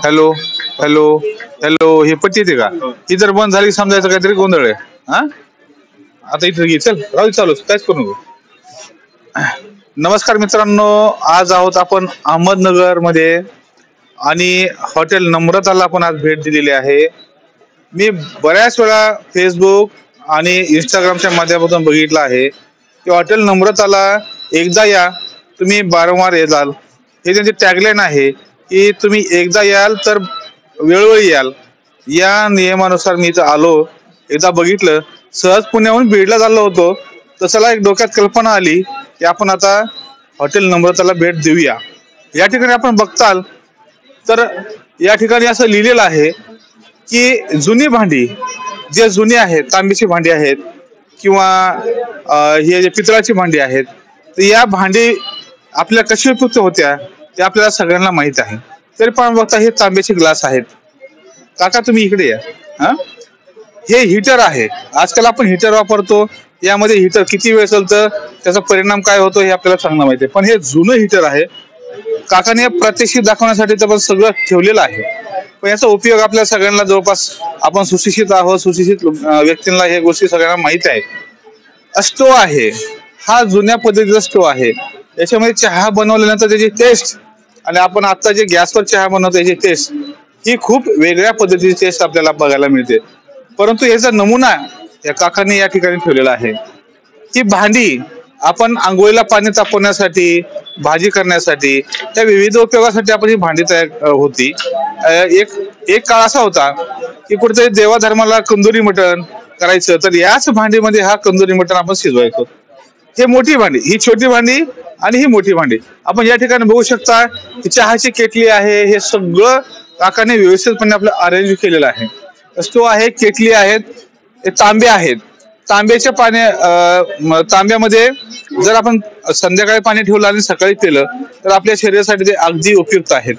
Hello hello hello, हे पट्टी येते का? ही जर बंद झाली समजायचं काहीतरी गोंधळ आहे. हा, आता इथे घे, चल राहू चालूच, काहीच करू नको. नमस्कार मित्रांनो, आज आहोत आपण अहमदनगर मध्ये आणि हॉटेल नम्रताला आपण आज भेट दिलेली आहे. मी बऱ्याच वेळा फेसबुक आणि इंस्टाग्रामच्या माध्यमातून बघितलं आहे की हॉटेल नम्रताला एकदा या, तुम्ही वारंवार येजाल. हे त्यांचे टॅगलाईन आहे की तुम्ही एकदा याल तर वेळोवेळी याल. या नियमानुसार मी इथं आलो, एकदा बघितलं, सहज पुण्याहून बीडला चाललो होतो, तसला एक डोक्यात कल्पना आली की आपण आता हॉटेल नम्रताला भेट देऊया. या ठिकाणी आपण बघताल तर या ठिकाणी असं लिहिलेलं आहे की जुनी भांडी, जे जुनी आहेत, तांब्याची भांडी आहेत किंवा हे जे पितळाची भांडी आहेत, तर या भांडी आपल्या कशी उपयुक्त होत्या ते आपल्याला सगळ्यांना माहित आहे. तरी पण बघता हे तांब्याचे ग्लास आहेत. काका तुम्ही इकडे या. हा, हे हीटर आहे. आजकाल आपण हीटर वापरतो, यामध्ये हीटर किती वेळ चालतं, त्याचा परिणाम काय होतो हे आपल्याला चांगलं माहिती आहे. पण हे जुनं हीटर आहे. काकाने प्रात्यक्षिक दाखवण्यासाठी तर सगळं ठेवलेलं आहे. पण याचा उपयोग आपल्या सगळ्यांना, जवळपास आपण सुशिक्षित आहोत, सुशिक्षित व्यक्तींना हे गोष्टी सगळ्यांना माहिती आहे. स्टोव आहे, हा जुन्या पद्धतीचा स्टोव आहे. याच्यामध्ये चहा बनवल्यानंतर त्याची टेस्ट आणि आपण आता जे गॅसवर चहा बनवतो याची टेस्ट ही खूप वेगळ्या पद्धतीची टेस्ट आपल्याला बघायला मिळते. परंतु याचा नमुना या काकांनी या ठिकाणी ठेवलेला आहे. ही भांडी आपण आंघोळीला पाणी तापवण्यासाठी, भाजी करण्यासाठी, त्या विविध उपयोगासाठी आपण ही भांडी तयार होती. एक काळ असा होता की कुठेतरी देवाधर्माला कंदुरी मटण करायचं, तर याच भांडीमध्ये हा कंदुरी मटण आपण शिजवायचो. हे मोठी भांडी, ही छोटी भांडी आणि ही मोठी भांडी आपण या ठिकाणी बघू शकता. ही चहाची केटली आहे. हे सगळं काकाने व्यवस्थितपणे आपलं अरेंज केलेलं आहे. स्टोव आहे, केटली आहेत, हे तांबे आहेत. तांब्याच्या तांब्यामध्ये जर आपण संध्याकाळी पाणी ठेवलं आणि सकाळी पिलं तर आपल्या शरीरासाठी ते अगदी उपयुक्त आहेत.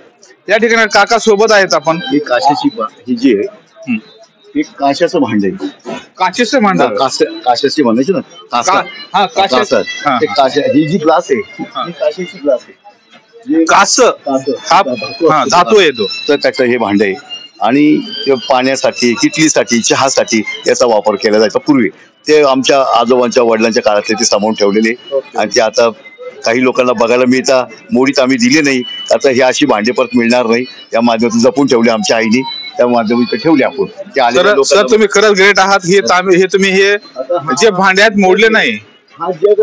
या ठिकाणी काका सोबत आहेत आपण. ही काशाची ही जी आहे, एक काशाचं भांड आहे. काचेचं भांड, काशाची म्हणायची ना, हा काश. ही जी ग्लास आहे ही काशाची ग्लास आहे. कास हा धातू येतो, तर त्याचं हे भांड आहे. आणि पाण्यासाठी, किटलीसाठी, चहासाठी याचा वापर केला जायचा पूर्वी. ते आमच्या आजोबांच्या वडिलांच्या काळातले ते सामावून ठेवलेले आणि ते आता काही लोकांना बघायला मिळता. मोडीत आम्ही दिले नाही, आता ही अशी भांडे परत मिळणार नाही, या माध्यमातून जपून ठेवले आमच्या आईने, त्या माध्यमातून ठेवले आपण. सर तुम्ही खरंच ग्रेट आहात. हे तुम्ही हे जे भांडे आहेत मोडले नाही. हा जग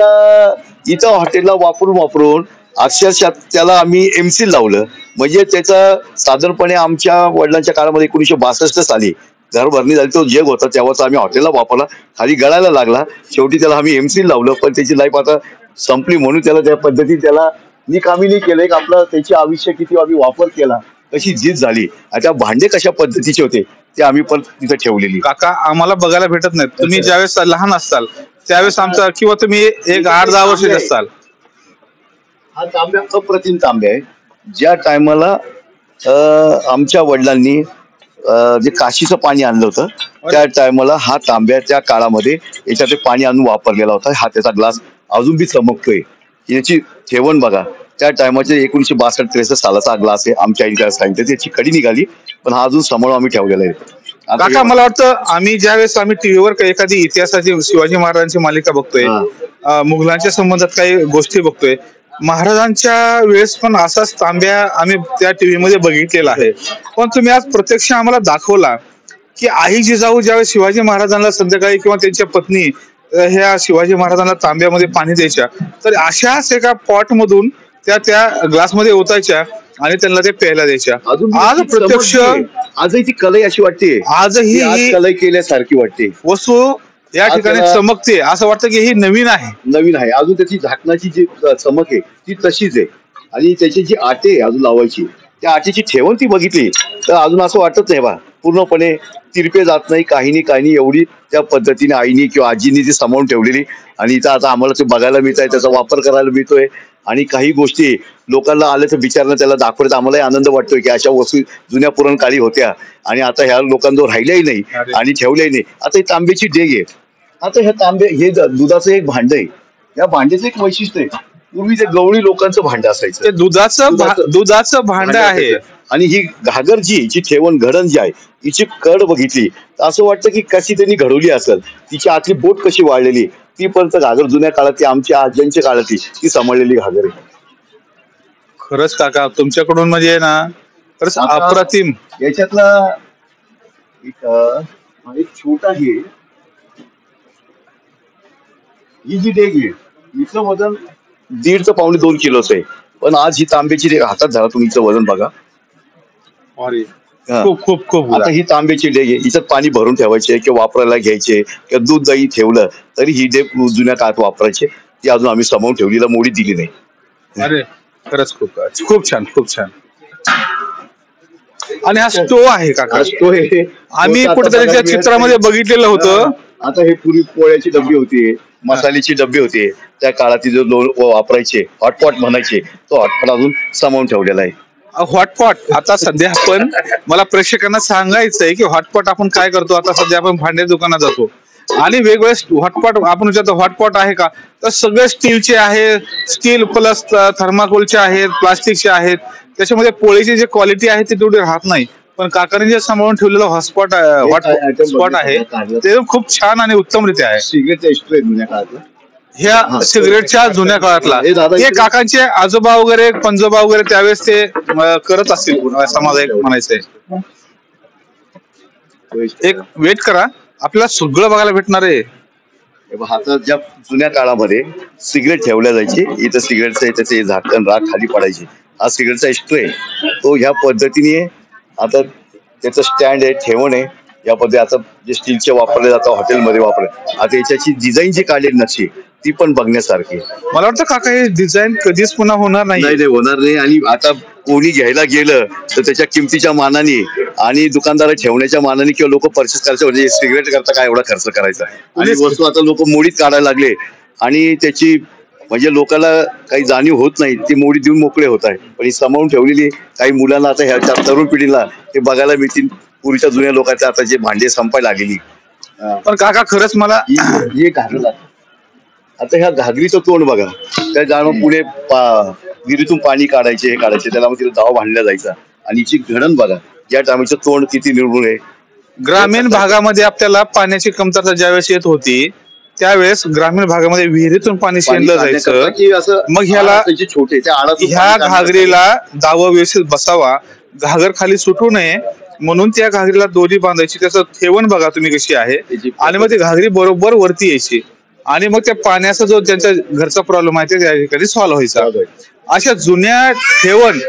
इथं हॉटेलला वापरून अक्षरशः त्याला आम्ही एमसील लावलं. म्हणजे त्याचा साधारणपणे आमच्या वडिलांच्या काळामध्ये 1962 साली घरभरणी झाली, तो जग होता तेव्हाच आम्ही हॉटेलला वापरला. खाली गळायला लागला, शेवटी त्याला आम्ही एमसील लावलं. पण त्याची लाईफ आता संपली म्हणून त्याला त्या पद्धतीने त्याला निकामी नाही केलं. एक आपलं त्याची आयुष्य किती आम्ही वापर केला, कशी जीत झाली. आता भांडे कशा पद्धतीचे होते ते आम्ही पण तिथे ठेवलेली. काका आम्हाला बघायला भेटत नाही. तुम्ही ज्यावेळेस लहान असताल त्यावेळेस आमचा, किंवा तुम्ही एक 8-10 वर्षाचे असताल, हा तांब्या अप्रतिम तांब्या आहे. ज्या टायमाला आमच्या वडिलांनी जे काशीचं पाणी आणलं होतं त्या टायमाला हा तांब्या त्या काळामध्ये याच्यात पाणी आणून वापरलेला होता. हा त्याचा ग्लास अजून बी चमकतोय. याची ठेवण बघा, त्या टायमाचे 1962-63 सालाचा ग्लास आहे. आमच्या आईने सांगितलं त्याची कडी निघाली, पण हा अजून सांभाळून आम्ही ठेवलेला आहे. काका मला वाटतं आम्ही ज्यावेळेस टीव्हीवर एखादी इतिहासाची, शिवाजी महाराजांची मालिका बघतोय, मुघलांच्या संबंधात काही गोष्टी बघतोय, महाराजांच्या वेळेस पण असाच तांब्या आम्ही त्या टीव्हीमध्ये बघितलेला आहे. पण तुम्ही आज प्रत्यक्ष आम्हाला दाखवला की आई जिजाऊ ज्यावेळेस शिवाजी महाराजांना संध्याकाळी किंवा त्यांच्या पत्नी ह्या शिवाजी महाराजांना तांब्यामध्ये पाणी द्यायच्या, तर अशाच एका पॉट मधून त्या ग्लासमध्ये ओतायच्या आणि त्यांना ते प्यायला द्यायच्या. आज प्रत्यक्ष आजही ती कलई अशी वाटते, आजही कलई केल्यासारखी वाटते. वस्तू या ठिकाणी चमकते, असं वाटतं की ही नवीन आहे. अजून त्याची झाकणाची जी चमक आहे ती तशीच आहे. आणि त्याची जी आटे आहे अजून लावायची, त्या आटेची ठेवण ती बघितली तर अजून असं वाटत नाही बा पूर्णपणे तिरपे जात नाही, काही नाही. एवढी त्या पद्धतीने आईनी किंवा आजीनी ती सांभाळून ठेवलेली. आणि इथं आता आम्हाला ते बघायला मिळत आहे, त्याचा वापर करायला मिळतोय. आणि काही गोष्टी लोकांना आलं तर विचारणं, त्याला दाखवण्याचा आम्हालाही आनंद वाटतोय की अशा वस्तू जुन्या पुराणकाळी होत्या आणि आता ह्या लोकांजवळ राहिल्याही नाही आणि ठेवल्याही नाही. आता ही तांब्याची डेग आहे. आता हे दुधाचं एक भांड आहे. या भांड्याचं एक वैशिष्ट्य आहे, पूर्वी ते गवळी लोकांचं भांड असायचं. ते दुधाचं भांड आहे. आणि ही घागर जी ठेवण घडण जी आहे हिची कड बघितली तर असं वाटतं की कशी त्यांनी घडवली असेल. तिची आतली बोट कशी वाढलेली ती पर्यंत घागर जुन्या काळातली आमच्या आज्यांच्या काळातली ती सांभाळलेली घागर आहे. खरंच काका तुमच्याकडून म्हणजे ना खरंच अप्रतिम. याच्यातला एक छोटा ही जी डेग आहे हिचं वजन 1.5 ते 1.25 किलोचं आहे. पण आज ही तांब्याची डेग हातात झाला तुम्ही हिचं वजन बघा. खूप खूप खूप. आता ही तांब्याची डेग आहे हिच्यात पाणी भरून ठेवायचे किंवा वापरायला घ्यायचे किंवा दूध दही ठेवलं तरी ही डेग जुन्या काळात वापरायचे. ती अजून आम्ही समोर ठेवलीला मोडी दिली नाही. अरे खरंच खूप खूप छान खूप छान. आणि हा स्टो आहे काका. स्टो आहे आम्ही कुठेतरी त्या चित्रामध्ये बघितलेलं होतं. आता हे पूर्वी पोळ्याची डब्बी होती मसाल्याची डब्बी होती त्या काळात जो वापरायचे हॉटपॉट म्हणायचे तो हॉटपॉट अजून सामावून ठेवलेला आहे. हॉटपॉट आता सध्या आपण मला प्रेक्षकांना सांगायचंय की हॉटपॉट आपण काय करतो. आता सध्या आपण भांडे दुकानात जातो आणि वेगवेगळे हॉटपॉट आपण विचारतो हॉटपॉट आहे का तर सगळे स्टीलचे आहे. स्टील प्लस थर्माकोलचे आहेत प्लास्टिकचे आहेत. त्याच्यामध्ये पोळीची जी क्वालिटी आहे ती तेवढी राहत नाही. पण काकाने जे सांभाळून ठेवलेलं हॉटस्पॉट आहे ते खूप छान आणि उत्तमरित्या आहे. ह्या सिगरेटच्या जुन्या काळातला हे काकांचे आजोबा वगैरे पंजोबा वगैरे त्यावेळेस ते करत असतील समाज म्हणायचंय. एक वेट करा आपल्याला सगळं बघायला भेटणार आहे. आता ज्या जुन्या काळामध्ये सिगरेट ठेवल्या जायची इथं सिगरेटचं त्याचे झाकण राख खाली पडायची. हा सिगरेटचा स्ट्रो आहे तो ह्या पद्धतीने आता त्याचं स्टँड आहे ठेवण आहे या पद्धती. आता जे स्टीलचे वापरले जातात हॉटेलमध्ये वापरले आता याच्याची डिझाईन जी काढलेली नक्षी ती पण बघण्यासारखी. मला वाटतं काका हे डिझाईन कधीच पुन्हा होणार नाही. होणार नाही. आणि आता कोणी घ्यायला गेलं तर त्याच्या किमतीच्या मानाने आणि दुकानदार ठेवण्याच्या मानाने किंवा लोक परचेस करायचे म्हणजे सिगरेट करता काय एवढा खर्च करायचा आणि वस्तू आता लोक मोडीत काढायला लागले आणि त्याची म्हणजे लोकांना काही जाणीव होत नाही. ती मोडी देऊन मोकळे होत आहे. पण ही सांभाळून ठेवलेली काही मुलांना आता ह्याच्या तरुण पिढीला ते बघायला मिळतील. पूर्वीच्या जुन्या लोकांचे आता जे भांडे संपायला लागलेली. पण काका खरंच मला हे घागरी आता ह्या घागरीचं तोंड बघा त्या जाणं पुढे विहिरीतून पाणी काढायचे त्याला मग तिला दावा बांधला जायचा. आणि हिची घडण बघा या टायमाचं तोंड किती निर्मूळ आहे. ग्रामीण भागामध्ये आपल्याला पाण्याची कमतरता ज्यावेळेस येत होती त्यावेळेस ग्रामीण भागामध्ये विहिरीतून पाणी शेंदलं जायचं. मग ह्या घागरीला दावा व्यवस्थित बसावा घागर खाली सुटू नये म्हणून त्या घागरीला दोरी बांधायची. त्याचं ठेवण बघा तुम्ही कशी आहे आणि मग ती घागरी बरोबर वरती यायची आणि मग त्या पाण्याचा जो त्यांच्या घरचा प्रॉब्लेम आहे ते त्या ठिकाणी सॉल्व्ह व्हायचा. अशा जुन्या ठेवण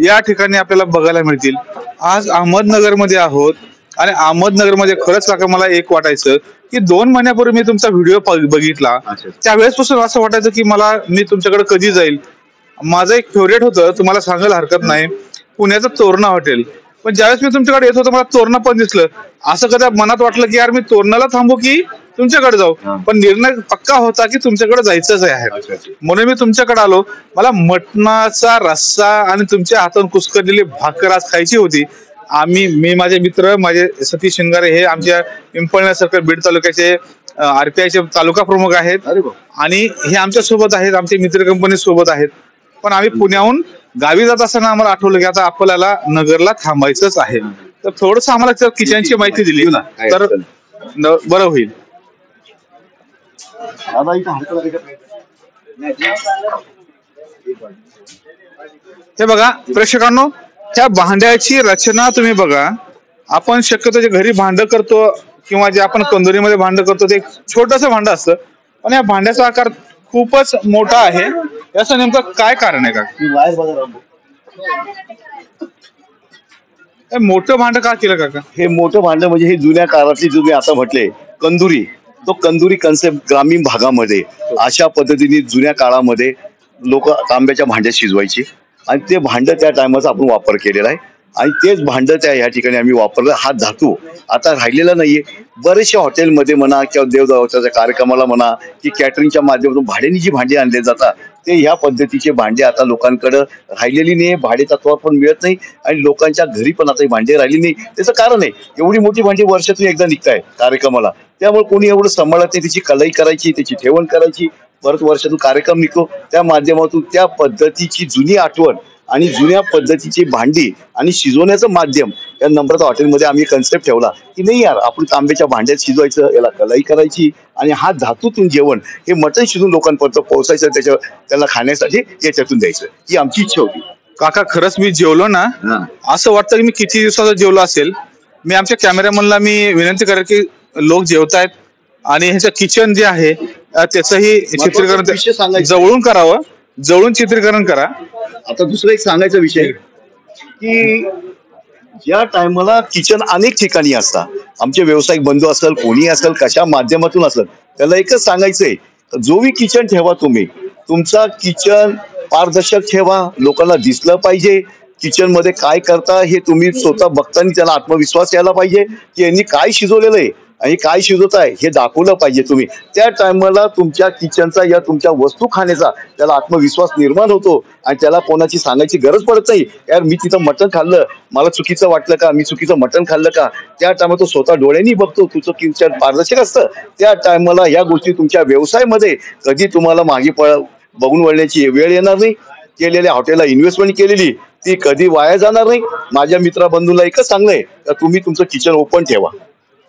या ठिकाणी आपल्याला बघायला मिळतील. आज अहमदनगर मध्ये आहोत आणि अहमदनगर मध्ये खरंच काका मला एक वाटायचं की 2 महिन्यापूर्वी मी तुमचा व्हिडिओ बघितला त्यावेळेस पासून असं वाटायचं की मी तुमच्याकडे कधी जाईल. माझं एक फेवरेट होतं तुम्हाला सांगायला हरकत नाही पुण्याचं तोरणा हॉटेल. पण ज्यावेळेस मी तुमच्याकडे येत होतो मला तोरणा पण दिसलं. असं कधी मनात वाटलं की यार मी तोरणाला थांबू की तुमच्याकडे जाऊ. पण निर्णय पक्का होता की तुमच्याकडे जायचंच आहे म्हणून मी तुमच्याकडे आलो. मला मटणाचा रस्सा आणि तुमच्या हातून कुस्करलेली भाकर आज खायची होती. मी माझे मित्र माझे सतीश शिंगारे हे आमच्या पिंपळनेर सर्कल बीड तालुक्याचे RPIचे तालुका प्रमुख आहेत आणि हे आमच्या सोबत आहेत आमचे मित्र कंपनी सोबत आहेत. पण आम्ही पुण्याहून गावी जात असताना आम्हाला आठवलं की आता आपल्याला नगरला थांबायचंच आहे. तर थोडस आम्हाला किचनची माहिती दिली तर बरं होईल. हे बघा प्रेक्षकांनो त्या भांड्याची रचना तुम्ही बघा. आपण शक्यतो जे घरी भांड करतो किंवा जे आपण कंदुरीमध्ये भांड करतो ते छोटस भांड असतं पण या भांड्याचा आकार खूपच मोठा आहे. याचं नेमकं काय कारण आहे का मोठं भांड का केलं काका. हे मोठं भांड म्हणजे हे जुन्या काळातली तुम्ही आता म्हटले कंदुरी तो कंदुरी कन्सेप्ट ग्रामीण भागामध्ये अशा पद्धतीने जुन्या काळामध्ये लोक तांब्याच्या भांड्यात शिजवायची आणि ते भांड त्या टायमाचा आपण वापर केलेला आहे आणि तेच भांड त्या या ठिकाणी आम्ही वापरलं. हा धातू आता राहिलेला नाहीये. बरेचशा हॉटेलमध्ये म्हणा किंवा देवदेवताच्या कार्यक्रमाला म्हणा की कॅटरिंगच्या माध्यमातून भाड्याने जी भांडी आणले जातात ते ह्या पद्धतीचे भांडे आता लोकांकडे राहिलेली नाही. भाडे तत्वावर पण मिळत नाही आणि लोकांच्या घरी पण आता ही भांडे राहिली नाही. त्याचं कारण आहे एवढी मोठी भांडी वर्षातून एकदा निघताय कार्यक्रमाला त्यामुळे कोणी एवढं सांभाळत नाही. त्याची कलाई करायची त्याची ठेवण करायची परत वर्षातून कार्यक्रम निघतो त्या माध्यमातून त्या पद्धतीची जुनी आठवण आणि जुन्या पद्धतीची भांडी आणि शिजवण्याचं माध्यम या नम्रता हॉटेलमध्ये आम्ही कन्सेप्ट ठेवला की नाही यार, आपण तांब्याच्या भांड्यात शिजवायचं, याला कलाई करायची आणि हा धातूतून जेवण हे मटण शिजून लोकांपर्यंत पोहोचायचं, त्याला खाण्यासाठी याच्यातून द्यायचं, ही आमची इच्छा होती. काका खरंच मी जेवलो ना, असं वाटतं की मी किती दिवसाचा जेवलो असेल. मी आमच्या कॅमेरामनला मी विनंती करेन की लोक जेवतायत आणि ह्याचं किचन जे आहे त्याचंही चित्रीकरण जवळून करावं, जवळून चित्रीकरण करा. आता दुसरा एक सांगायचा विषय की या टायमाला किचन अनेक ठिकाणी असतात. आमचे व्यावसायिक बंधू असेल, कोणी असेल, कशा माध्यमातून असेल, त्याला एकच सांगायचंय, जो बी किचन ठेवा तुम्ही, तुमचा किचन पारदर्शक ठेवा, लोकांना दिसलं पाहिजे किचन मध्ये काय करता हे तुम्ही स्वतः बघताना त्याला आत्मविश्वास यायला पाहिजे की यांनी काय शिजवलेलं आहे आणि काय शिजवत आहे हे दाखवलं पाहिजे तुम्ही. त्या टायमाला तुमच्या किचनचा या तुमच्या वस्तू खाण्याचा त्याला आत्मविश्वास निर्माण होतो आणि त्याला कोणाची सांगायची गरज पडत नाही, यार मी तिथं मटण खाल्लं, मला चुकीचं वाटलं का, मी चुकीचं मटण खाल्लं का. त्या टायमाला तो स्वतः डोळ्यांनी बघतो, तुझं किचन पारदर्शक असतं. त्या टायमाला या गोष्टी तुमच्या व्यवसायामध्ये कधी तुम्हाला मागे बघून वळण्याची वेळ येणार नाही. केलेल्या हॉटेलला इन्व्हेस्टमेंट केलेली ती कधी वाया जाणार नाही. माझ्या मित्रा बंधूला एकच सांगणंय का तुम्ही तुमचं किचन ओपन ठेवा.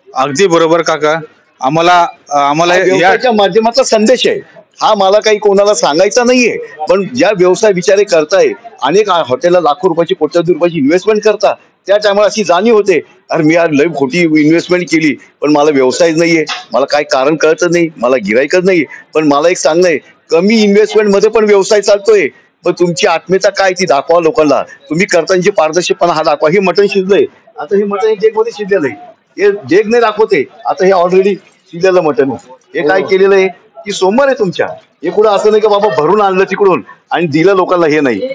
अगदी बरोबर काका. आम्हाला या माध्यमाचा संदेश आहे हा, मला काही कोणाला सांगायचा नाहीये, पण ज्या व्यवसाय विचारे करताय, अनेक हॉटेलला लाखो रुपयाची, कोट्यावधी रुपयाची इन्व्हेस्टमेंट करता, त्या टायमाला अशी जाणीव होते, अरे मी यार लय खोटी इन्व्हेस्टमेंट केली पण मला व्यवसायच नाहीये, मला काय कारण कळत नाही, मला गिराईकच नाही. पण मला एक सांगणंय, कमी इन्व्हेस्टमेंट मध्ये पण व्यवसाय चालतोय, पण तुमची आत्मीयता काय ती दाखवा लोकांना. तुम्ही करताना पारदर्शकपणा हा दाखवा. हे मटण शिजलंय, आता हे मटण डेग मध्ये शिजलेलं आहे, हे डेग नाही दाखवते, आता हे ऑलरेडी शिजलेलं मटण. हे काय केलेलं आहे की सोमवार आहे तुमच्या, हे कुठं असं नाही का बाबा भरून आणलं तिकडून आणि दिलं लोकांना, हे नाही.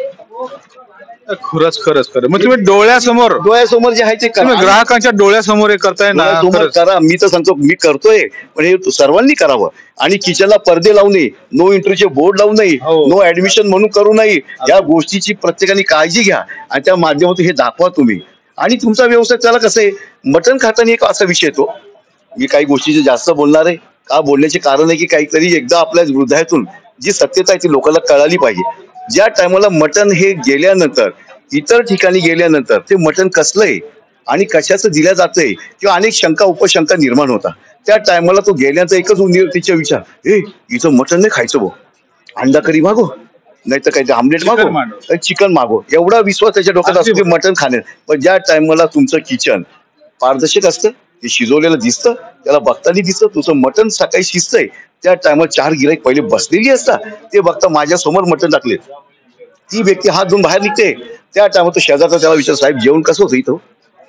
खरंच खरंच खरं. मग तुम्ही डोळ्यासमोर जे आहे ते ग्राहकांच्या डोळ्यासमोर हे करताय ना, करा. मी तर सांगतो मी करतोय, पण हे सर्वांनी करावं. आणि किचनला पडदे लावू नये, नो एंट्रीचे बोर्ड लावू नये, नो ऍडमिशन म्हणून करू नये. या गोष्टीची प्रत्येकाने काळजी घ्या आणि त्या माध्यमातून हे दाखवा तुम्ही. आणि तुमचा व्यवसाय त्याला कसं आहे, मटण खाताना एक असा विषय येतो, मी काही गोष्टीचे जास्त बोलणार आहे का, बोलण्याचे कारण आहे की काहीतरी एकदा आपल्या हृदयातून जी सत्यता आहे ती लोकांना कळाली पाहिजे. ज्या टायमाला मटण हे गेल्यानंतर, इतर ठिकाणी गेल्यानंतर ते मटण कसलं आहे आणि कशाचं दिल्या जातंय किंवा अनेक शंका उपशंका निर्माण होतात. त्या टायमाला तो गेल्याचा एकच तिचा विचार, इथं मटण नाही खायचं भाऊ, अंडा करी मागो, नाही तर काही आमलेट मागो, चिकन मागो, एवढा विश्वास त्याच्या डोक्यात असतो ते मटण खाण्यात. पण ज्या टायमाला तुमचं किचन पारदर्शक असतं, ते शिजवलेलं दिसतं, त्याला बघताना दिसतं, तुझं मटण सकाळी शिजतंय, त्या टायमाला 4 गिराईक पहिले बसलेली असतात, ते बघता माझ्या समोर मटण टाकले, ती व्यक्ती हात धुवून बाहेर निघते. त्या टायमाला तो शेजारचा त्याला विचार, साहेब जेवण कसं होतं इथं.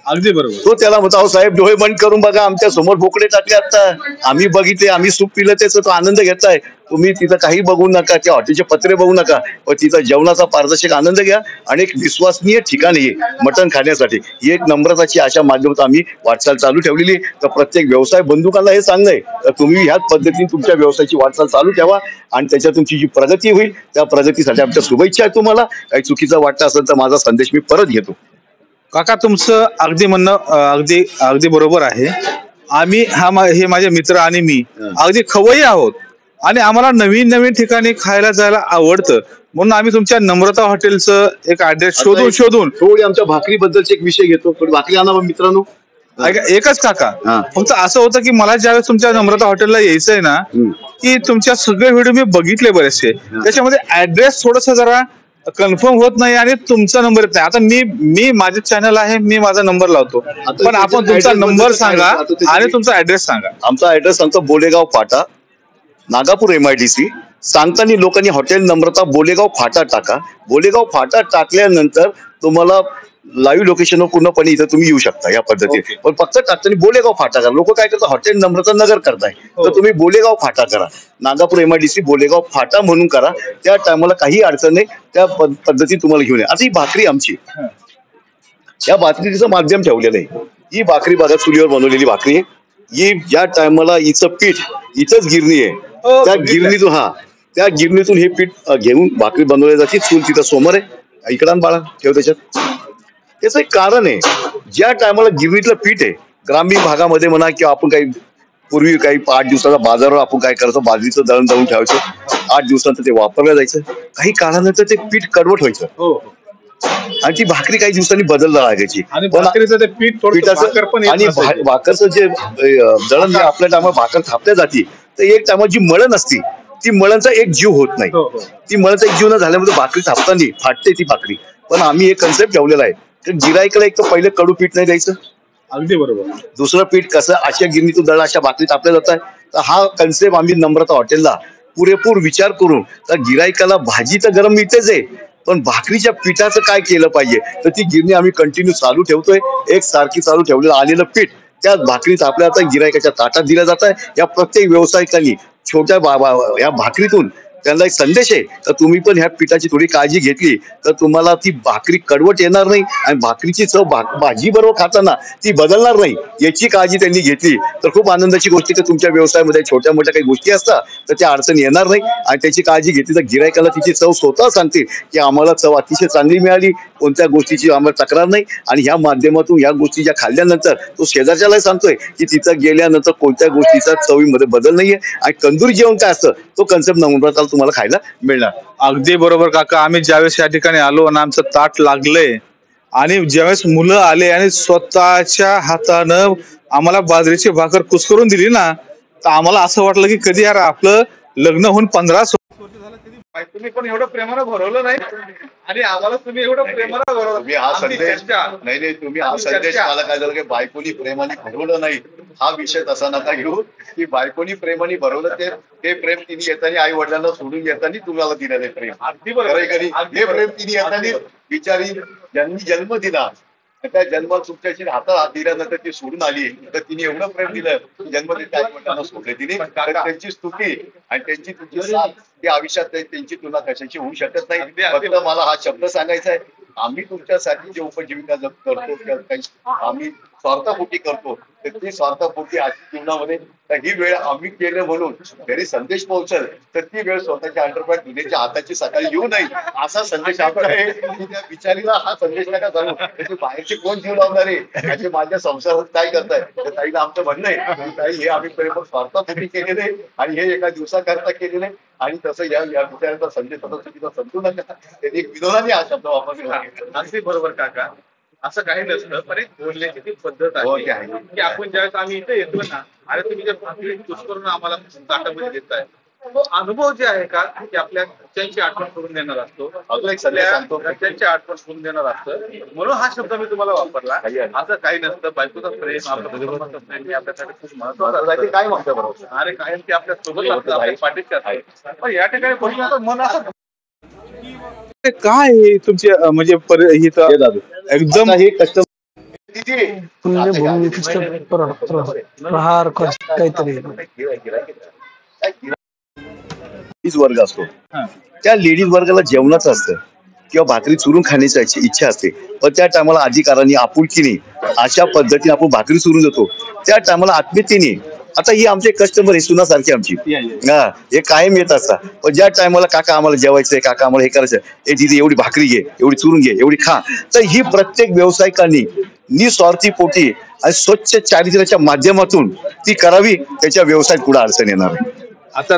अगदी बरोबर. तो त्याला म्हणतो, अहो साहेब डोळे बंद करून बघा, आमच्या समोर बोकडे टाकले आता, आम्ही बघितले, आम्ही सूप पिलं, त्याचा तो आनंद घेताय. तुम्ही तिथं काही बघू नका, त्या हॉटेलचे पत्रे बघू नका, पण तिथं जेवणाचा पारदर्शक आनंद घ्या आणि एक विश्वसनीय ठिकाण आहे मटण खाण्यासाठी. ही एक नम्रताची अशा माध्यमातून आम्ही वाटचाल चालू ठेवलेली. तर प्रत्येक व्यवसाय बंधुकांना हे सांगणंय, तर तुम्ही ह्याच पद्धतीने तुमच्या व्यवसायाची वाटचाल चालू ठेवा आणि त्याच्यात तुमची जी प्रगती होईल, त्या प्रगतीसाठी आमच्या शुभेच्छा आहे. तुम्हाला काही चुकीचं वाटतं असेल तर माझा संदेश मी परत घेतो. काका तुमचं अगदी म्हणणं अगदी बरोबर आहे. आम्ही हे माझे मित्र आणि मी अगदी खवय्ये आहोत आणि आम्हाला नवीन नवीन ठिकाणी खायला जायला आवडतं, म्हणून आम्ही तुमच्या नम्रता हॉटेलचं एक ऍड्रेस शोधून थोडी आमच्या भाकरी बद्दलची एक विषय घेतो. थोडी भाकरी आणा मित्रांनो. एकच काका, फक्त असं होतं की मला ज्यावेळेस तुमच्या नम्रता हॉटेलला यायचंय ना, की तुमच्या सगळे व्हिडिओ मी बघितले बरेचसे, त्याच्यामध्ये ऍड्रेस थोडस जरा कन्फर्म होत नाही आणि तुमचा नंबर येत नाही. आता मी माझे चॅनल आहे, मी माझा नंबर लावतो, पण आपण तुमचा नंबर सांगा आणि तुमचा ऍड्रेस सांगा. आमचा ऍड्रेस सांगतो, बोलेगाव फाटा, नागापूर MIDC. सांगताना लोकांनी हॉटेल नम्रता बोलेगाव फाटा टाका. बोलेगाव फाटा टाकल्यानंतर तुम्हाला लाईव्ह लोकेशनवर पूर्णपणे इथं तुम्ही येऊ शकता या पद्धतीने. पण फक्त टाकताना बोलेगाव फाटा करा. लोक काय करतात, हॉटेल नम्रता नगर करताय, तर तुम्ही बोलेगाव फाटा करा. नागापूर MIDC बोलेगाव फाटा म्हणून करा. त्या टायमाला काही अडचण नाही, त्या पद्धतीने तुम्हाला घेऊन या. आता ही भाकरी आमची, या भाकरीचं माध्यम ठेवलेलं आहे. ही भाकरी बघा, चुलीवर बनवलेली भाकरी आहे. ही ज्या टायमाला हिचं पीठ, इथंच गिरणी आहे, त्या गिरणीतून त्या गिरणीतून हे पीठ घेऊन भाकरी बनवली जाते. चूल तिथं समोर आहे, इकडं बाळा ठेव त्याच्यात. त्याचं एक कारण आहे, ज्या टायमाला गिरणीतलं पीठ आहे, ग्रामीण भागामध्ये म्हणा किंवा आपण काही पूर्वी काही 8 दिवसाचा बाजारावर आपण काय करायचो, बाजरीचं दळण दळून ठेवायचं, 8 दिवसानंतर ते वापरलं जायचं. काही काळानंतर ते पीठ कडवट व्हायचं. आणि ती भाकरी काही दिवसांनी बदलला लागायची. आणि भाकरीचं ते पिठाचं आणि भाकरचं जे दळण जे आपल्या टायमा भाकर थापल्या जाते तर एक टायमा जी मळण असती ती मळणचा एक जीव होत नाही. ती मळणचा एक जीव न झाल्यामुळे भाकरी थापताना फाटते ती भाकरी. पण आम्ही एक कन्सेप्ट ठेवलेला आहे तर गिरायकाला एक तर पहिले कडू पीठ नाही द्यायचं. अगदी बरोबर. दुसरं पीठ कसं अशा गिरणीतून दळा अशा भाकरी थापल्या जात आहे. तर हा कन्सेप्ट आम्ही नम्रता हॉटेलला पुरेपूर विचार करून तर गिरायकाला भाजी तर गरम मिळतेच आहे पण भाकरीच्या पिठाचं काय केलं पाहिजे तर ती गिरणी आम्ही कंटिन्यू चालू ठेवतोय. एक सारखी चालू ठेवलेलं आलेलं पीठ त्याच भाकरीत आपल्या आता गिरायकाच्या ताटात दिलं जात आहे. या प्रत्येक व्यावसायिकांनी छोट्या या भाकरीतून त्यांना एक संदेश आहे तर तुम्ही पण ह्या पिठाची थोडी काळजी घेतली तर तुम्हाला ती भाकरी कडवट येणार नाही आणि भाकरीची चव भाजी बरोबर खाताना ती बदलणार नाही याची काळजी त्यांनी घेतली तर खूप आनंदाची गोष्ट की तुमच्या व्यवसायामध्ये छोट्या मोठ्या काही गोष्टी असतात तर त्या अडचणी येणार नाही आणि त्याची काळजी घेतली तर गिरायकाला तिची चव स्वतः सांगते की आम्हाला चव अतिशय चांगली मिळाली कोणत्या गोष्टीची आम्हाला तक्रार नाही. आणि ह्या माध्यमातून या गोष्टी ज्या खाल्ल्यानंतर तो शेजारच्याला सांगतोय की तिथं गेल्यानंतर कोणत्या गोष्टीचा चवीमध्ये बदल नाहीये आणि तंदुरी जेवण काय असतं तो कन्सेप्ट नम्रताला तुम्हाला खायला मिळणार. अगदी बरोबर काका. आम्ही ज्यावेळेस या ठिकाणी आलो आणि आमचं ताट लागलंय आणि ज्यावेळेस मुलं आले आणि स्वतःच्या हातानं आम्हाला बाजरीची भाकर कुस्करून दिली ना तर आम्हाला असं वाटलं की कधी यार आपलं लग्न होऊन 15 वर्ष झालं कधी तुम्ही पण एवढं प्रेमानं भरवलं नाही आणि आम्हाला तुम्ही एवढं प्रेमानं भरवलं. तुम्ही हा संदेश नाही तुम्ही हा संदेश मला काय झालं की बायकोनी प्रेमाने भरवलं नाही हा विषय तसा नका घेऊ की बायकोनी प्रेमाने भरवलं ते प्रेम तिने येताना आई वडिलांना सोडून येताना तुम्हाला दिलेलं प्रेम. अगदी बरोबर. हे प्रेम तिने येताना बिचारी ज्यांनी जन्म दिला त्या जन्मात तुमच्याशी हातात हात दिल्यानंतर ती सोडून आली तर तिने एवढं प्रेम दिलं जन्म आई वडिलांना सोडले तिने त्यांची स्तुती आणि त्यांची तुमची साथ ती आयुष्यात त्यांची तुलना कशाची होऊ शकत नाही. फक्त मला हा शब्द सांगायचा आहे आम्ही तुमच्यासाठी जे उपजीविका करतो आम्ही स्वार्थापोटी करतो तर ती स्वार्थापोटी आजच्या जीवनामध्ये ही वेळ आम्ही केलं म्हणून घरी संदेश पोहोचल तर ती वेळ स्वतःच्या अंडरपॅड दुधेच्या हाताची सकाळी येऊ नये असा संदेश आपला आहे की त्या बिचारीला हा संदेश नका सांगू त्याचे बाहेरचे कोण जीव लावणार आहे आणि माझ्या संसारात काय करताय तर ताईला आमचं म्हणणं आहे ताई हे आम्ही प्रेम स्वार्थापोटी केलेले आणि हे एका दिवसाकरता केलेले आणि तसं या विचाराचा संदेश तसा चुकीचा समजू नका. त्यांनी एक विनोदाने हा शब्द वापरला. अगदी बरोबर काका. असं काही नसतं पण एक बोलण्याची ती पद्धत आहे की आपण ज्यावेळेस आम्ही इथे येतो ना आणि तुम्ही जे भाकरी करून आम्हाला ताटामध्ये देताय तो अनुभव जे आहे का की आपल्या घरच्यांची आठवण करून देणार असतो. अजून एक संदेश सांगतो घरच्यांची आठवण करून देणार असतं म्हणून हा शब्द मी तुम्हाला वापरला. असं काही नसतं. बायकोचा प्रेम आपल्यासाठी खूप महत्वाचं काय म्हणतो बरोबर अरे कायम ते आपल्या सोबत आपल्या पाठीत आहे पण या ठिकाणी मन असं काय तुमचे म्हणजे एकदम हे कष्ट प्रहार काहीतरी वर्ग असतो त्या लेडीज वर्गाला जेवणाचं असतं किंवा भाकरी चुरून खाण्याची इच्छा असते पण त्या टायमाला अधिकाराने आपुलकीने अशा पद्धतीने आपण भाकरी चुरून देतो त्या टायमाला आत्मीयतेने. आता ही आमचे कस्टमर आहे सुनासारखी आमची हा हे कायम येत असतात पण ज्या टायमाला काका आम्हाला जेवायचंय काका आम्हाला हे करायचं हे तिथे एवढी भाकरी घे एवढी चुरून घे एवढी खा तर ही प्रत्येक व्यावसायिकांनी निस्वार्थी पोटी आणि स्वच्छ चारित्र्याच्या माध्यमातून ती करावी त्याच्या व्यवसायात पुढे अडचण येणार. आता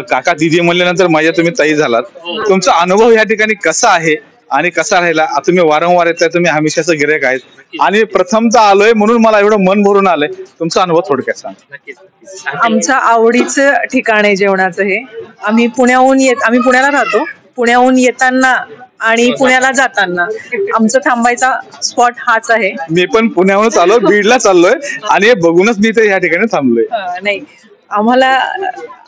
काका दिदी म्हणल्यानंतर माझ्या तुम्ही ताई झालात. तुमचा अनुभव या ठिकाणी कसा आहे आणि कसा राहिला. तुम्ही वारंवार येताय तुम्ही हमेशाचं गिरायक आहेत आणि प्रथमतः आलोय म्हणून मला एवढं मन भरून आलंय. तुमचा अनुभव थोडक्यात सांगा. आमचं आवडीचं ठिकाण आहे जेवणाचं हे. आम्ही पुण्याला राहतो. पुण्याहून येताना आणि पुण्याला जाताना आमचं थांबायचा स्पॉट हाच आहे. मी पण पुण्याहूनच आलो बीडला चाललोय आणि हे बघूनच मी तर या ठिकाणी थांबलोय. नाही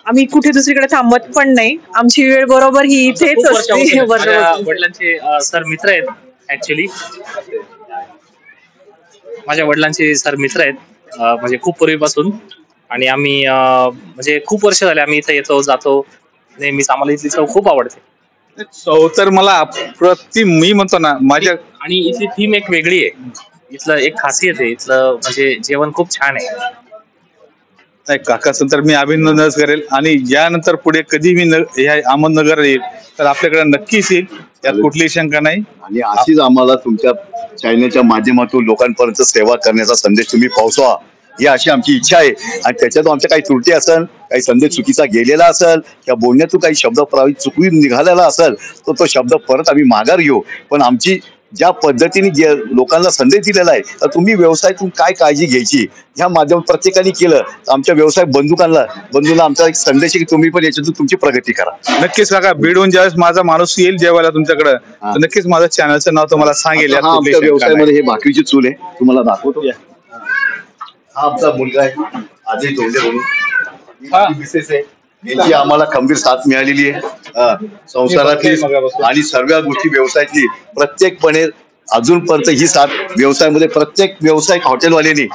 आम्ही कुठे दुसरीकडे थांबत पण नाही. आमची वेळ बरोबर ही इथेच असते. वडिलांचे सर मित्र आहेत ऍक्च्युली माझ्या वडिलांचे सर मित्र आहेत म्हणजे खूप पूर्वीपासून आणि आम्ही म्हणजे खूप वर्ष झाले आम्ही इथे येतो जातो नेहमीच. आम्हाला इथली चव खूप आवडते. चव तर मला मी म्हणतो ना माझ्या आणि इथली थीम एक वेगळी आहे. इथलं एक खासियत आहे. इथलं म्हणजे जेवण खूप छान आहे. काकाचं तर मी अभिनंदनच करेल आणि यानंतर पुढे कधी मी अहमदनगर येईल तर आपल्याकडे नक्कीच येईल यात कुठलीही शंका नाही. आणि अशीच आम्हाला तुमच्या चॅनलच्या माध्यमातून लोकांपर्यंत सेवा करण्याचा संदेश तुम्ही पोहोचवा ही अशी आमची इच्छा आहे. आणि त्याच्यातून आमच्या काही त्रुटी असेल, काही संदेश चुकीचा गेलेला असेल किंवा बोलण्यातून काही शब्द चुकून निघालेला असेल तर तो शब्द परत आम्ही माघार घेऊ. पण आमची ज्या पद्धतीने लोकांना संदेश दिलेला आहे तर तुम्ही व्यवसायातून काय काळजी घ्यायची ह्या माध्यमात प्रत्येकाने केलं तर आमच्या व्यवसाय बंधूंना आमचा एक संदेश आहे की तुम्ही पण याच्यातून तुमची प्रगती करा. नक्कीच काका, बीडहून ज्यावेळेस माझा माणूस येईल जेवायला तुमच्याकडे तर नक्कीच माझं चॅनलचं नाव तुम्हाला सांगेल. आमच्या व्यवसायामध्ये हे भाकरीची चूल आहे, तुम्हाला दाखवतो. हा आमचा मुलगा आहे अजय धोंडे म्हणून, मिसेस आहे, यांची आम्हाला खंबीर साथ मिळालेली आहे संसारातली आणि सर्व गोष्टी व्यवसायातली. प्रत्येकपणे अजूनपर्यंत ही साथ व्यवसायामध्ये प्रत्येक व्यावसायिक हॉटेलवाल्याने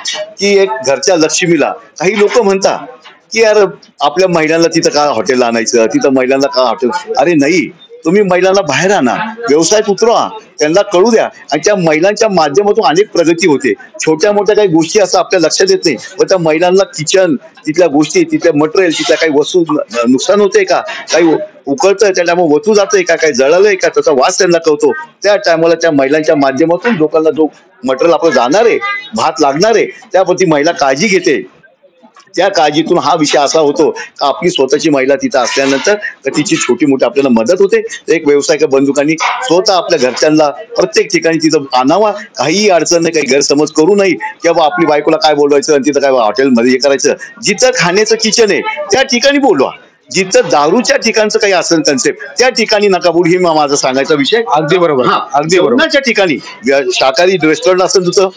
की एक घरच्या लक्ष्मीला, काही लोक म्हणतात की यार आपल्या महिलांना तिथं का हॉटेलला आणायचं, तिथं महिलांना का हॉटेल. अरे नाही, तुम्ही महिलांना बाहेर आणा, व्यवसायात उतरवा, त्यांना कळू द्या आणि त्या महिलांच्या माध्यमातून अनेक प्रगती होते. छोट्या मोठ्या काही गोष्टी असं आपल्या लक्षात येत नाही, पण त्या महिलांना किचन, तिथल्या गोष्टी, तिथल्या मटेरियल, तिथल्या काही वस्तू नुकसान होते का, काही उकळतंय त्या टायमाला वतू जातंय का, काही जळलंय का, त्याचा वास त्यांना कळतो. त्या टायमाला त्या महिलांच्या माध्यमातून लोकांना जो मटेरियल आपलं जाणार आहे, भात लागणार आहे, त्याप्रती महिला काळजी घेते. त्या काळजीतून हा विषय असा होतो का आपली स्वतःची महिला तिथं असल्यानंतर तिची छोटी मोठी आपल्याला मदत होते. एक व्यावसायिक बंधुकांनी स्वतः आपल्या घरच्यांना प्रत्येक ठिकाणी तिथं आणावा, काहीही अडचण नाही, काही गैरसमज करू नये किंवा आपली बायकोला काय बोलवायचं आणि तिथं काय हॉटेलमध्ये हे करायचं. जिथं खाण्याचं किचन आहे त्या ठिकाणी बोलवा, जिथं दारूच्या ठिकाणचं काही असेल कन्सेप्ट त्या ठिकाणी नका बोलू. हे माझा सांगायचा विषय. अगदी बरोबर, अगदी बरोबर. ठिकाणी शाकाहारी रेस्टॉरंट असेल, तुझं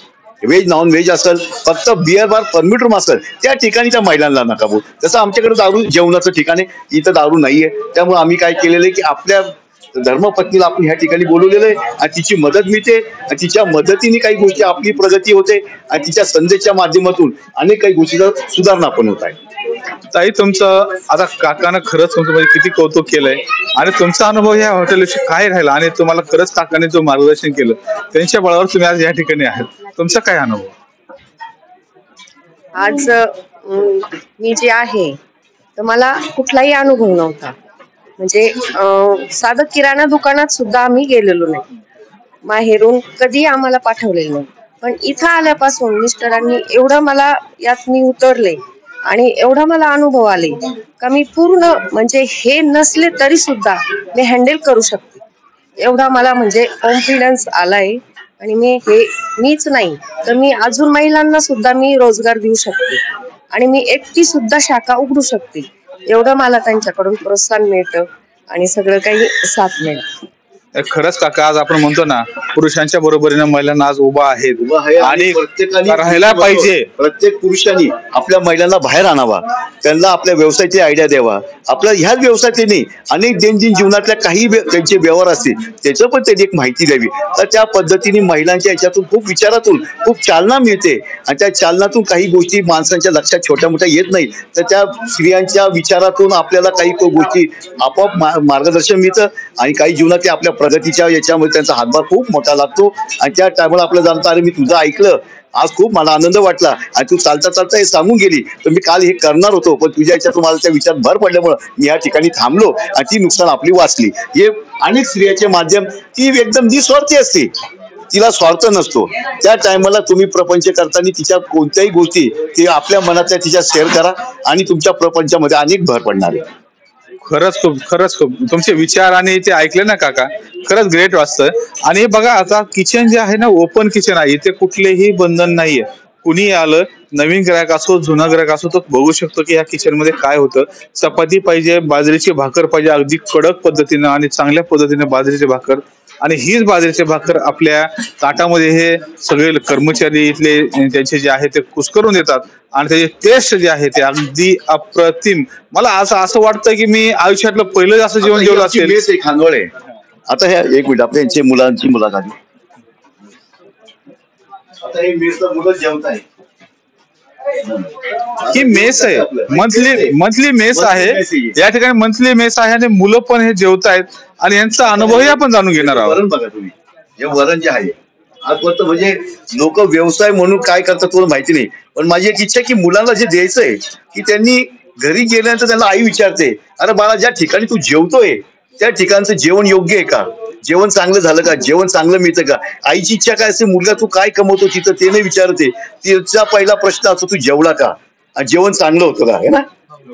व्हेज नॉन व्हेज असेल, फक्त बिअर बार परमिट रूम असेल त्या ठिकाणी त्या महिलांना नका बोल. तसं आमच्याकडे दारू जेवणाचं ठिकाण आहे, इथं दारू नाहीये. त्यामुळे आम्ही काय केलेलं आहे की आपल्या धर्मपत्नीला आपण ह्या ठिकाणी बोलवलेलं आहे आणि तिची मदत मिळते आणि तिच्या मदतीने काही गोष्टी आपली प्रगती होते आणि तिच्या संदेशाच्या माध्यमातून अनेक काही गोष्टीचा सुधारणा पण होत आहे. ताई, तुमचं आता काकानं खरंच तुमचं म्हणजे किती कौतुक केलंय आणि तुमचा अनुभव या हॉटेलविषयी काय राहिला आणि तुम्हाला खरंच काकाने जो मार्गदर्शन केलं त्यांच्या बळावर तुम्ही आज या ठिकाणी आहात. तुमचा काय अनुभव? आज मी जे आहे तर मला कुठलाही अनुभव नव्हता. म्हणजे साधं किराणा दुकानात सुद्धा आम्ही गेलेलो नाही, माहेरून कधी आम्हाला पाठवलेलं नाही. पण इथं आल्यापासून मिस्टरांनी एवढं मला यात मी उतरले आणि एवढा मला अनुभव आले का मी पूर्ण म्हणजे हे नसले तरी सुद्धा मी हँडल करू शकते. एवढा मला म्हणजे कॉन्फिडन्स आलाय आणि मीच नाही तर मी अजून महिलांना सुद्धा मी रोजगार देऊ शकते आणि मी एकटी सुद्धा शाखा उघडू शकते. एवढं मला त्यांच्याकडून प्रोत्साहन मिळतं आणि सगळं काही साथ मिळतं. खरंच काका, आज आपण म्हणतो ना पुरुषांच्या बरोबरीने महिलांना आज उभा आहे आणि राहायला पाहिजे. प्रत्येक पुरुषांनी आपल्या महिलांना बाहेर आणावा, त्यांना आपल्या व्यवसायाची आयडिया द्यावा. आपल्या ह्याच व्यवसायातले नाही, अनेक दैनंदिन जीवनातल्या काही त्यांचे व्यवहार असतील त्याचं पण त्यांनी एक माहिती द्यावी. तर त्या पद्धतीने महिलांच्या याच्यातून खूप विचारातून खूप चालना मिळते आणि त्या चालनातून काही गोष्टी माणसांच्या लक्षात छोट्या मोठ्या येत नाही तर त्या स्त्रियांच्या विचारातून आपल्याला काही गोष्टी आपोआप मार्गदर्शन मिळतं आणि काही जीवनातल्या आपल्या प्रगतीच्या याच्यामध्ये त्यांचा हातभार खूप मोठा लागतो. आणि त्या टायमाला आपलं जाणतं अरे मी तुझं ऐकलं, आज खूप मला आनंद वाटला आणि तू चालता चालता हे सांगून गेली तर मी काल हे करणार होतो पण तुझ्या याच्यातून मला त्या विचारात भर पडल्यामुळे मी या ठिकाणी थांबलो आणि ती नुकसान आपली वाचली. हे अनेक स्त्रियाचे माध्यम, ती एकदम निस्वार्थी असते, तिला स्वार्थ नसतो. त्या टायमाला तुम्ही प्रपंच करताना तिच्या कोणत्याही गोष्टी ते आपल्या मनातल्या तिच्या शेअर करा आणि तुमच्या प्रपंचामध्ये अनेक भर पडणार आहे. खरंच खूप तुमचे विचार आणि ते ऐकले ना काका, खरंच ग्रेट वाटतं. आणि बघा आता किचन जे आहे ना, ओपन किचन आहे, इथे कुठलेही बंधन नाहीये. कुणी आलं, नवीन ग्राहक असो जुना ग्राहक असो तो बघू शकतो की या किचन मध्ये काय होतं. चपाती पाहिजे, बाजरीची भाकर पाहिजे अगदी कडक पद्धतीनं आणि चांगल्या पद्धतीने बाजरीची भाकर, आणि हीच बाजरीची भाकर आपल्या ताटामध्ये हे सगळे कर्मचारी इथले त्यांचे जे आहे ते कुस्करून देतात आणि त्याची टेस्ट जे आहे ते अगदी अप्रतिम. मला असं वाटतं की मी आयुष्यातलं पहिलं असं जेवण जेवलं असेल. खानवळे आता हे एक मिनिट आपल्या यांची मुलांची मुलाखत. आता हे मेसचं मुलं जेवत आहे, ही मेस आहे, मंथली मेस आहे. या ठिकाणी मंथली मेस आहे आणि मुलं पण हे जेवत आहेत आणि यांचा अनुभवही आपण जाणून घेणार आहोत. वरण बघा तुम्ही, हे वरण जे आहे आजपर्यंत म्हणजे लोक व्यवसाय म्हणून काय करतात तुला माहिती नाही, पण माझी एक इच्छा की मुलांना जे द्यायचंय की त्यांनी घरी गेल्यानंतर त्यांना आई विचारते अरे बाळा ज्या ठिकाणी तू जेवतोय त्या ठिकाणचं जेवण योग्य आहे का, जेवण चांगलं झालं का, जेवण चांगलं मिळतं का, आईची इच्छा काय असते, मुलगा तू काय कमवतो तिथं ते नाही विचारते, तिचा पहिला प्रश्न असतो तू जेवला का आणि जेवण चांगलं होतं का, है ना,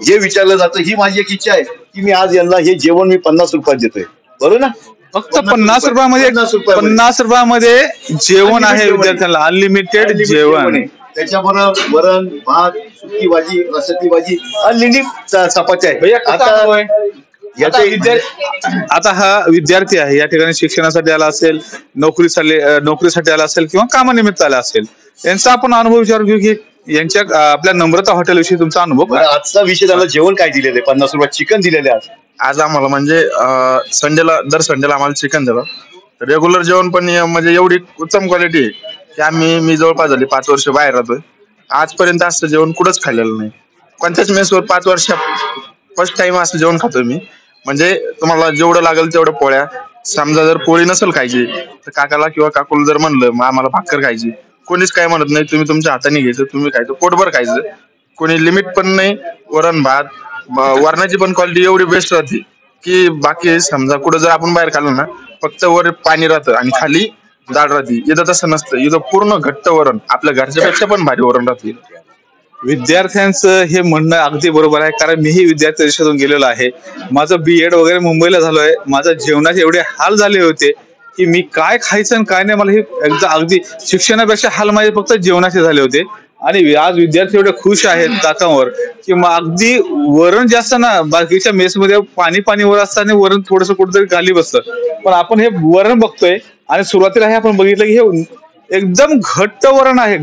हे विचारलं जातं. ही माझी एक इच्छा आहे की मी आज यांना हे जेवण मी 50 रुपयात देतोय, बरोबर ना, फक्त 50 रुपयामध्ये 50 रुपयामध्ये जेवण आहे विद्यार्थ्यांना, अनलिमिटेड जेवण. त्याच्याबरोबर वरण भात, सुकी भाजी, रसातली भाजी, अनलिमिटेड चपात्या आहे. आता हा विद्यार्थी आहे, या ठिकाणी शिक्षणासाठी आला असेल, नोकरीसाठी आला असेल किंवा कामानिमित्त आला असेल, यांचा आपण अनुभव विचार घेऊ की यांच्या आपल्या नम्रता हॉटेल विषयी तुमचा अनुभव. आजचा विषय त्याला जेवण काय दिलेलं आहे, 50 रुपयात चिकन दिलेले आज आम्हाला, म्हणजे दर संडेला आम्हाला चिकन दिलं. रेग्युलर जेवण पण म्हणजे एवढी उत्तम क्वालिटी आहे की मी जवळपास झाली 5 वर्ष बाहेर राहतोय, आजपर्यंत असं जेवण कुठंच खाल्लेलं नाही. कोणत्याच मेसवर 5 वर्ष फर्स्ट टाइम असं जेवण खातोय मी. म्हणजे तुम्हाला जेवढं लागेल तेवढं पोळ्या, समजा जर पोळी नसेल खायची तर काकाला किंवा काकूला जर म्हणलं मग आम्हाला भाकर खायची, कोणीच काय म्हणत नाही, तुम्ही तुमच्या हाताने घ्यायचं, तुम्ही खायचं, पोटभर खायचं, कोणी लिमिट पण नाही. वरण भात, वरणाची पण क्वालिटी एवढी बेस्ट राहते की बाकी समजा कुठं जर आपण बाहेर खाल्लं ना, फक्त वर पाणी राहतं आणि खाली डाळ राहते. इथं तसं नसतं, इथं पूर्ण घट्ट वरण, आपल्या घरच्यापेक्षा पण भारी वरण राहते. विद्यार्थ्यांचं हे म्हणणं अगदी बरोबर आहे, कारण मीही विद्यार्थी परिषदेतून गेलेलो आहे. माझं BEd वगैरे मुंबईला झालोय. माझं जेवणाचे एवढे हाल झाले होते की मी काय खायचं आणि काय नाही, मला हे एकदा अगदी शिक्षणापेक्षा हाल माझे फक्त जेवणाचे झाले होते. आणि आज विद्यार्थी एवढे खुश आहेत काकांवर की मग अगदी वरण जास्त ना, बाकीच्या मेसमध्ये पाणी वर असतं आणि वरण थोडंसं कुठेतरी खाली बसतं, पण आपण हे वरण बघतोय आणि सुरुवातीला हे आपण बघितलं की हे एकदम घट्ट वरण आहे,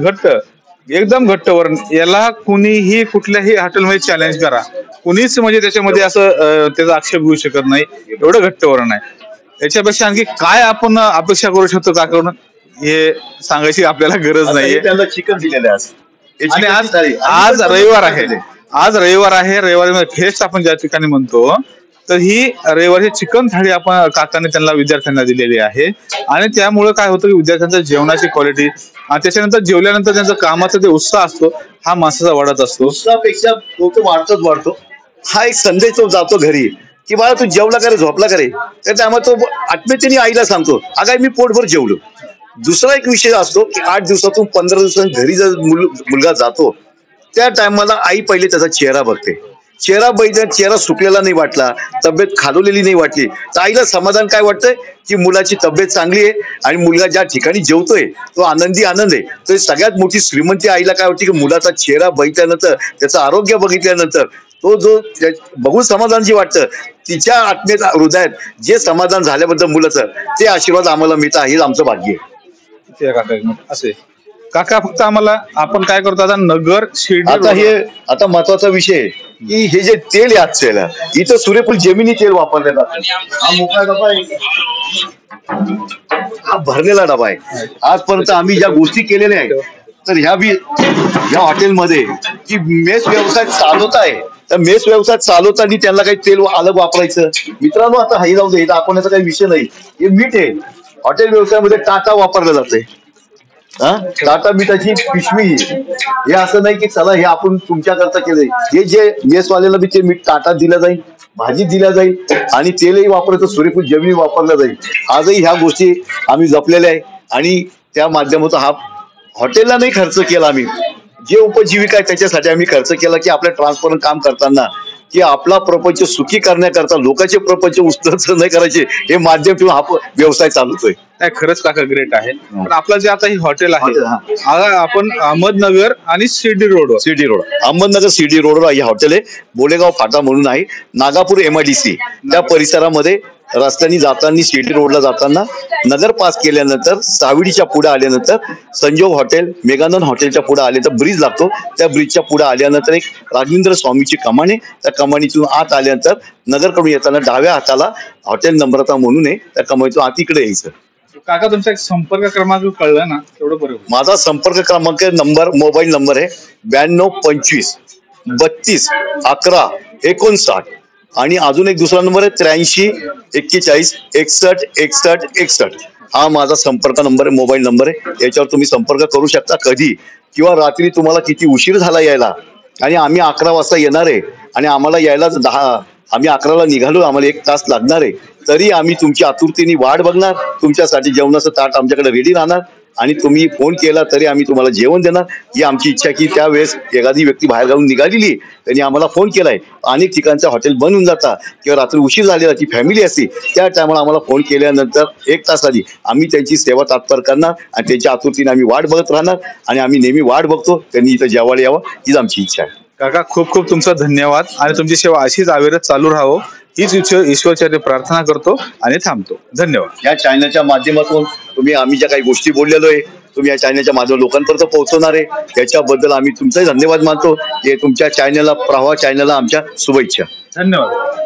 एकदम घट्ट वरण. याला कुणीही कुठल्याही हॉटेलमध्ये चॅलेंज करा, कुणीच म्हणजे त्याच्यामध्ये असं त्याचा आक्षेप घेऊ शकत नाही, एवढं घट्ट वरण आहे. याच्यापेक्षा आणखी काय आपण अपेक्षा करू शकतो काकाकडून हे सांगायची आपल्याला गरज नाहीये. त्यांना चिकन दिलेलं आहे आणि आज रविवार आहे, रविवारी फेस्ट आपण ज्या ठिकाणी म्हणतो, तर ही रविवारी चिकन थाळी आपण काकाने त्यांना विद्यार्थ्यांना दिलेली आहे. आणि त्यामुळे काय होतं की विद्यार्थ्यांच्या जेवणाची क्वालिटी आणि त्याच्यानंतर जेवल्यानंतर त्यांचा कामाचा जे उत्साह असतो हा माणसाचा वाढत असतो. उत्साहापेक्षा तो वाढतो. हा एक संदेश तो जातो घरी की बाळा तू जेवला का रे, झोपला का रे, तर त्यामुळे तो आत्मीयतेने आईला सांगतो अगं मी पोटभर जेवलो. दुसरा एक विषय असतो की 8 दिवसातून 15 दिवसांनी घरी जर मुलगा जातो त्या टायमाला आई पहिले त्याचा चेहरा बघते. चेहरा सुकलेला नाही वाटला, तब्येत खालवलेली नाही वाटली, तर आईला समाधान काय वाटतंय की मुलाची तब्येत चांगली आहे आणि मुलगा ज्या ठिकाणी जेवतोय तो आनंद आहे. तर सगळ्यात मोठी श्रीमंती आईला काय वाटते की मुलाचा चेहरा बघितल्यानंतर, त्याचं आरोग्य बघितल्यानंतर तो जो बघून समाधान जे वाटतं, तिच्या आत्मेत हृदयात जे समाधान झाल्याबद्दल मुलाचं ते आशीर्वाद आम्हाला मिळतं, हेच आमचं भाग्य आहे. असे काका फक्त आम्हाला आपण काय करतो आता नगर शिर्डी, आता महत्वाचा विषय आहे की हे जे तेल आहे आजच्याला इथं सूर्यफूल जेमिनी तेल वापरले जातं. हा मोकळा डबा आहे, हा भरलेला डबा आहे. आजपर्यंत आम्ही ज्या गोष्टी केलेल्या आहेत तर ह्या हॉटेलमध्ये की मेस व्यवसाय चालवत आहे, तर मेस व्यवसाय चालवताना त्यांना काही तेल अलग वापरायचं मित्रांनो आता हाही जाऊ दे, दाखवण्याचा काही विषय नाही. हे मीठ आहे, हॉटेल व्यवसायामध्ये टाटा वापरलं जाते. टाटा मिठाची पिशवी, हे असं नाही की चला हे आपण तुमच्याकरता केलंय. हे जे मेसवाल्याला बी ते मीठ टाटा दिलं जाईल, भाजी दिल्या जाईल आणि तेलही वापरायचं, सूर्यफूल जेवणी वापरलं जाईल. आजही ह्या गोष्टी आम्ही जपलेल्या आहे आणि त्या माध्यमातून हा हॉटेलला नाही खर्च केला आम्ही, जे उपजीविका आहे त्याच्यासाठी आम्ही खर्च केला की आपल्या ट्रान्सपरंट काम करताना की आपला प्रपंच सुखी करण्याकरता लोकांचे प्रपंच उस्तर नाही करायचे, हे माध्यम ठेवून हा व्यवसाय चालवतोय. खरंच काका ग्रेट आहे. पण आपलं जे आता ही हॉटेल आहे आपण अहमदनगर आणि सीडी रोड अहमदनगर सीडी रोडवर हे हॉटेल आहे. बोलेगाव फाटा म्हणून आहे, नागापूर MIDC त्या परिसरामध्ये रस्त्याने जाताना सीडी रोडला जाताना नगर पास केल्यानंतर सावडीच्या पुढे आल्यानंतर संजोग हॉटेल, मेगानंद हॉटेलच्या पुढे आले तर ब्रिज लागतो, त्या ब्रिजच्या पुढे आल्यानंतर एक राजेंद्र स्वामीची कमान आहे, त्या कमानीतून आत आल्यानंतर नगरकडून येताना डाव्या हाताला हॉटेल नम्रता म्हणून आहे, त्या कमानीतून आत इकडे यायचं. काका तुमचा एक संपर्क क्रमांक कळला ना तेवढं बरोबर. माझा संपर्क क्रमांक मोबाईल नंबर आहे 92 25 32 11 59 आणि अजून एक दुसरा नंबर आहे 83 41 61 61 61. हा माझा संपर्क नंबर आहे, मोबाईल नंबर आहे. याच्यावर तुम्ही संपर्क करू शकता कधी, किंवा रात्री तुम्हाला किती उशीर झाला यायला आणि आम्ही 11 वाजता येणार आहे आणि आम्हाला यायला आम्ही 11ला निघालो, आम्हाला 1 तास लागणार आहे, तरी आम्ही तुमची आतुरतेने वाट बघणार. तुमच्यासाठी जेवणाचं ताट आमच्याकडे रेडी राहणार आणि तुम्ही फोन केला तरी आम्ही तुम्हाला जेवण देणार. ही आमची इच्छा की त्यावेळेस एखादी व्यक्ती बाहेर गावून निघालेली आहे, त्यांनी आम्हाला फोन केलाय, अनेक ठिकाणचं हॉटेल बंद होऊन जाता किंवा रात्री उशीर झालेला, ती फॅमिली असते, त्या टायमाला आम्हाला फोन केल्यानंतर 1 तास आधी आम्ही त्यांची सेवा तात्पर करणार आणि त्यांच्या आतुरतेने आम्ही वाट बघत राहणार आणि आम्ही नेहमी वाट बघतो त्यांनी इथं जेवायला यावं, हीच आमची इच्छा आहे. काका खूप खूप तुमचा धन्यवाद आणि तुमची सेवा अशीच अविरत चालू राहावं हीच ईश्वरचरणी प्रार्थना करतो आणि थांबतो. धन्यवाद. या चॅनलच्या माध्यमातून तुम्ही आम्ही ज्या काही गोष्टी बोललेलो आहे तुम्ही या चॅनलच्या माध्यमातून लोकांपर्यंत पोहोचवणार आहे, त्याच्याबद्दल आम्ही तुमचाही धन्यवाद मानतो. हे तुमच्या चॅनलला, प्रवाह चॅनलला आमच्या शुभेच्छा. धन्यवाद.